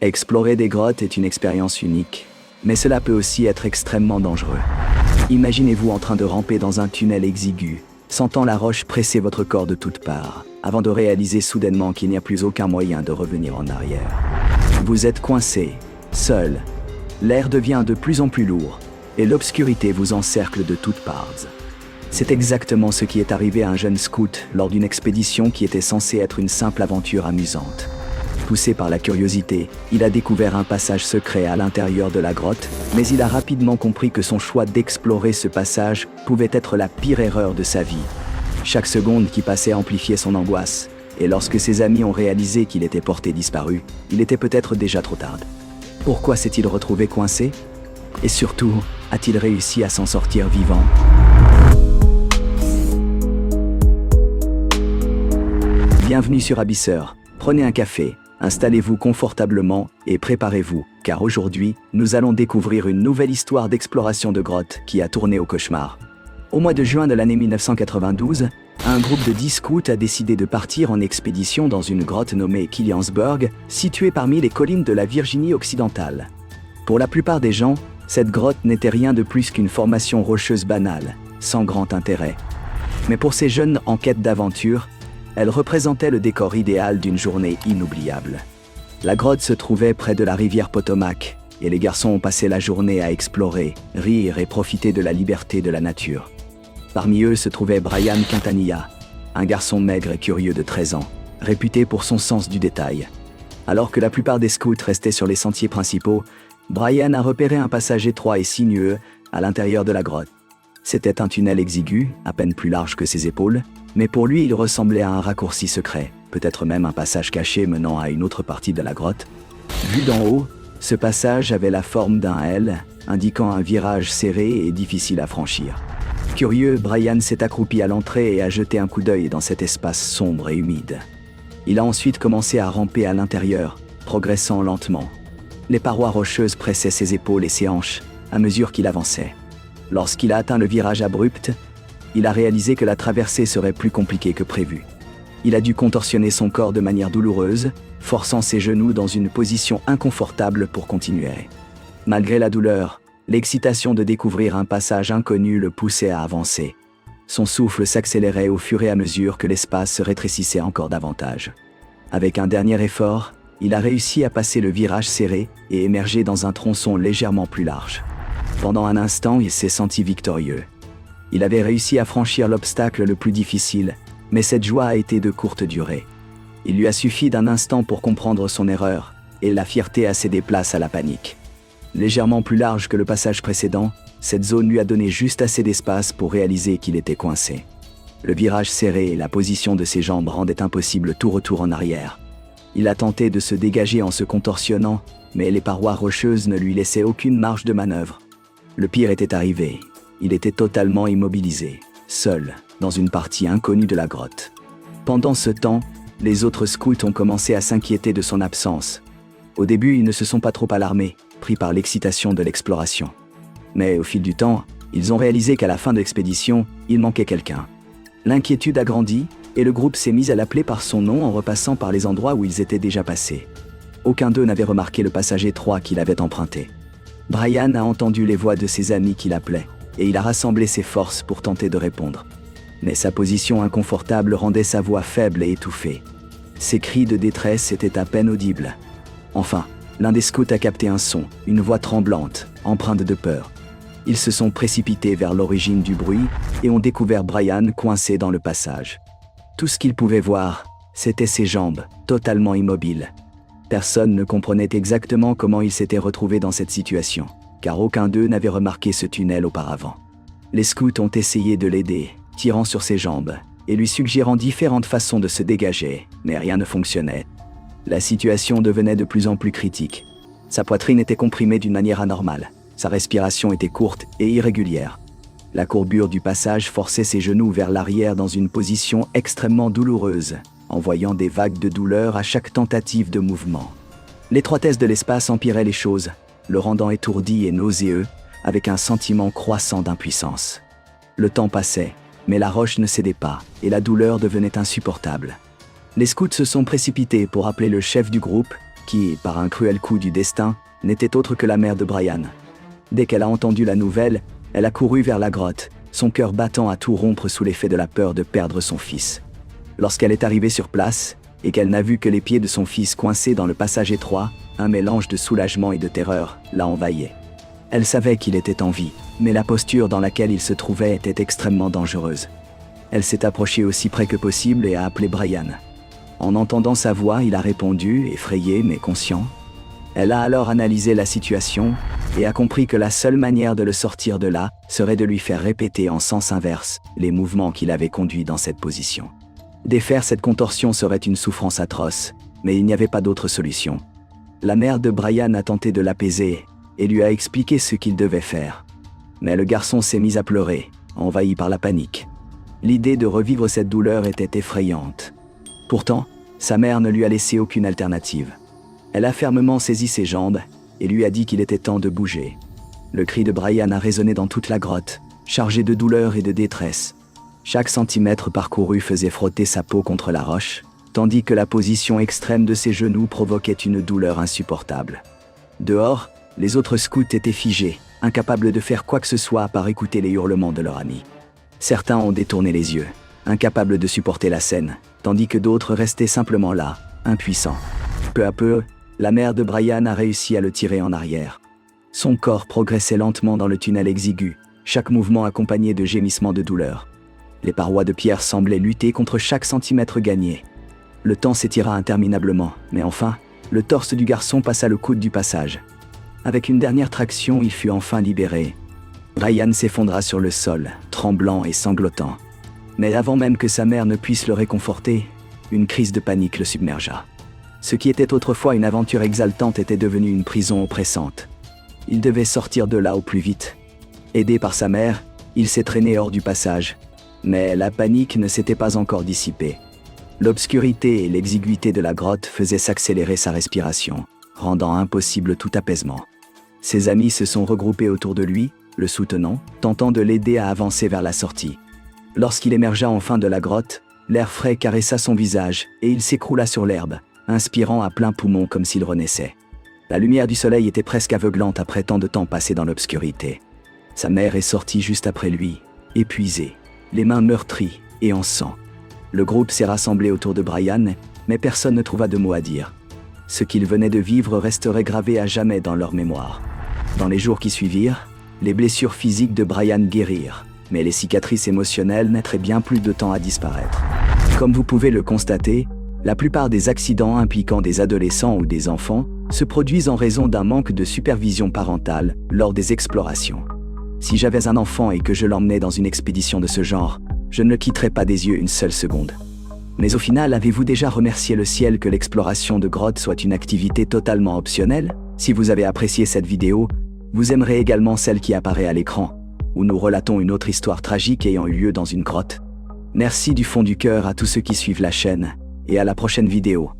Explorer des grottes est une expérience unique, mais cela peut aussi être extrêmement dangereux. Imaginez-vous en train de ramper dans un tunnel exigu, sentant la roche presser votre corps de toutes parts, avant de réaliser soudainement qu'il n'y a plus aucun moyen de revenir en arrière. Vous êtes coincé, seul. L'air devient de plus en plus lourd, et l'obscurité vous encercle de toutes parts. C'est exactement ce qui est arrivé à un jeune scout lors d'une expédition qui était censée être une simple aventure amusante. Poussé par la curiosité, il a découvert un passage secret à l'intérieur de la grotte, mais il a rapidement compris que son choix d'explorer ce passage pouvait être la pire erreur de sa vie. Chaque seconde qui passait amplifiait son angoisse, et lorsque ses amis ont réalisé qu'il était porté disparu, il était peut-être déjà trop tard. Pourquoi s'est-il retrouvé coincé? Et surtout, a-t-il réussi à s'en sortir vivant? Bienvenue sur Abysseur. Prenez un café, installez-vous confortablement et préparez-vous, car aujourd'hui, nous allons découvrir une nouvelle histoire d'exploration de grottes qui a tourné au cauchemar. Au mois de juin de l'année 1992, un groupe de 10 scouts a décidé de partir en expédition dans une grotte nommée Killiansburg, située parmi les collines de la Virginie occidentale. Pour la plupart des gens, cette grotte n'était rien de plus qu'une formation rocheuse banale, sans grand intérêt. Mais pour ces jeunes en quête d'aventure, elle représentait le décor idéal d'une journée inoubliable. La grotte se trouvait près de la rivière Potomac, et les garçons ont passé la journée à explorer, rire et profiter de la liberté de la nature. Parmi eux se trouvait Brian Quintanilla, un garçon maigre et curieux de 13 ans, réputé pour son sens du détail. Alors que la plupart des scouts restaient sur les sentiers principaux, Brian a repéré un passage étroit et sinueux à l'intérieur de la grotte. C'était un tunnel exigu, à peine plus large que ses épaules, mais pour lui il ressemblait à un raccourci secret, peut-être même un passage caché menant à une autre partie de la grotte. Vu d'en haut, ce passage avait la forme d'un L, indiquant un virage serré et difficile à franchir. Curieux, Brian s'est accroupi à l'entrée et a jeté un coup d'œil dans cet espace sombre et humide. Il a ensuite commencé à ramper à l'intérieur, progressant lentement. Les parois rocheuses pressaient ses épaules et ses hanches à mesure qu'il avançait. Lorsqu'il a atteint le virage abrupt, il a réalisé que la traversée serait plus compliquée que prévu. Il a dû contorsionner son corps de manière douloureuse, forçant ses genoux dans une position inconfortable pour continuer. Malgré la douleur, l'excitation de découvrir un passage inconnu le poussait à avancer. Son souffle s'accélérait au fur et à mesure que l'espace se rétrécissait encore davantage. Avec un dernier effort, il a réussi à passer le virage serré et émerger dans un tronçon légèrement plus large. Pendant un instant, il s'est senti victorieux. Il avait réussi à franchir l'obstacle le plus difficile, mais cette joie a été de courte durée. Il lui a suffi d'un instant pour comprendre son erreur, et la fierté a cédé place à la panique. Légèrement plus large que le passage précédent, cette zone lui a donné juste assez d'espace pour réaliser qu'il était coincé. Le virage serré et la position de ses jambes rendaient impossible tout retour en arrière. Il a tenté de se dégager en se contorsionnant, mais les parois rocheuses ne lui laissaient aucune marge de manœuvre. Le pire était arrivé. Il était totalement immobilisé, seul, dans une partie inconnue de la grotte. Pendant ce temps, les autres scouts ont commencé à s'inquiéter de son absence. Au début, ils ne se sont pas trop alarmés, pris par l'excitation de l'exploration. Mais au fil du temps, ils ont réalisé qu'à la fin de l'expédition, il manquait quelqu'un. L'inquiétude a grandi, et le groupe s'est mis à l'appeler par son nom en repassant par les endroits où ils étaient déjà passés. Aucun d'eux n'avait remarqué le passage étroit qu'il avait emprunté. Brian a entendu les voix de ses amis qui l'appelaient, et il a rassemblé ses forces pour tenter de répondre. Mais sa position inconfortable rendait sa voix faible et étouffée. Ses cris de détresse étaient à peine audibles. Enfin, l'un des scouts a capté un son, une voix tremblante, empreinte de peur. Ils se sont précipités vers l'origine du bruit et ont découvert Brian coincé dans le passage. Tout ce qu'ils pouvaient voir, c'était ses jambes, totalement immobiles. Personne ne comprenait exactement comment il s'était retrouvé dans cette situation, car aucun d'eux n'avait remarqué ce tunnel auparavant. Les scouts ont essayé de l'aider, tirant sur ses jambes, et lui suggérant différentes façons de se dégager, mais rien ne fonctionnait. La situation devenait de plus en plus critique. Sa poitrine était comprimée d'une manière anormale, sa respiration était courte et irrégulière. La courbure du passage forçait ses genoux vers l'arrière dans une position extrêmement douloureuse, envoyant des vagues de douleur à chaque tentative de mouvement. L'étroitesse de l'espace empirait les choses, le rendant étourdi et nauséeux, avec un sentiment croissant d'impuissance. Le temps passait, mais la roche ne cédait pas, et la douleur devenait insupportable. Les scouts se sont précipités pour appeler le chef du groupe, qui, par un cruel coup du destin, n'était autre que la mère de Brian. Dès qu'elle a entendu la nouvelle, elle a couru vers la grotte, son cœur battant à tout rompre sous l'effet de la peur de perdre son fils. Lorsqu'elle est arrivée sur place, et qu'elle n'a vu que les pieds de son fils coincés dans le passage étroit, un mélange de soulagement et de terreur l'a envahie. Elle savait qu'il était en vie, mais la posture dans laquelle il se trouvait était extrêmement dangereuse. Elle s'est approchée aussi près que possible et a appelé Brian. En entendant sa voix, il a répondu, effrayé mais conscient. Elle a alors analysé la situation et a compris que la seule manière de le sortir de là serait de lui faire répéter en sens inverse les mouvements qui l'avaient conduit dans cette position. Défaire cette contorsion serait une souffrance atroce, mais il n'y avait pas d'autre solution. La mère de Brian a tenté de l'apaiser et lui a expliqué ce qu'il devait faire. Mais le garçon s'est mis à pleurer, envahi par la panique. L'idée de revivre cette douleur était effrayante. Pourtant, sa mère ne lui a laissé aucune alternative. Elle a fermement saisi ses jambes et lui a dit qu'il était temps de bouger. Le cri de Brian a résonné dans toute la grotte, chargé de douleur et de détresse. Chaque centimètre parcouru faisait frotter sa peau contre la roche, tandis que la position extrême de ses genoux provoquait une douleur insupportable. Dehors, les autres scouts étaient figés, incapables de faire quoi que ce soit à part écouter les hurlements de leur ami. Certains ont détourné les yeux, incapables de supporter la scène, tandis que d'autres restaient simplement là, impuissants. Peu à peu, la mère de Brian a réussi à le tirer en arrière. Son corps progressait lentement dans le tunnel exigu, chaque mouvement accompagné de gémissements de douleur. Les parois de pierre semblaient lutter contre chaque centimètre gagné. Le temps s'étira interminablement, mais enfin, le torse du garçon passa le coude du passage. Avec une dernière traction, il fut enfin libéré. Brian s'effondra sur le sol, tremblant et sanglotant. Mais avant même que sa mère ne puisse le réconforter, une crise de panique le submergea. Ce qui était autrefois une aventure exaltante était devenu une prison oppressante. Il devait sortir de là au plus vite. Aidé par sa mère, il s'est traîné hors du passage. Mais la panique ne s'était pas encore dissipée. L'obscurité et l'exiguïté de la grotte faisaient s'accélérer sa respiration, rendant impossible tout apaisement. Ses amis se sont regroupés autour de lui, le soutenant, tentant de l'aider à avancer vers la sortie. Lorsqu'il émergea enfin de la grotte, l'air frais caressa son visage et il s'écroula sur l'herbe, inspirant à plein poumon comme s'il renaissait. La lumière du soleil était presque aveuglante après tant de temps passé dans l'obscurité. Sa mère est sortie juste après lui, épuisée, les mains meurtries et en sang. Le groupe s'est rassemblé autour de Brian, mais personne ne trouva de mots à dire. Ce qu'ils venaient de vivre resterait gravé à jamais dans leur mémoire. Dans les jours qui suivirent, les blessures physiques de Brian guérirent, mais les cicatrices émotionnelles mettraient bien plus de temps à disparaître. Comme vous pouvez le constater, la plupart des accidents impliquant des adolescents ou des enfants se produisent en raison d'un manque de supervision parentale lors des explorations. Si j'avais un enfant et que je l'emmenais dans une expédition de ce genre, je ne le quitterais pas des yeux une seule seconde. Mais au final, avez-vous déjà remercié le ciel que l'exploration de grottes soit une activité totalement optionnelle? Si vous avez apprécié cette vidéo, vous aimerez également celle qui apparaît à l'écran, où nous relatons une autre histoire tragique ayant eu lieu dans une grotte. Merci du fond du cœur à tous ceux qui suivent la chaîne, et à la prochaine vidéo.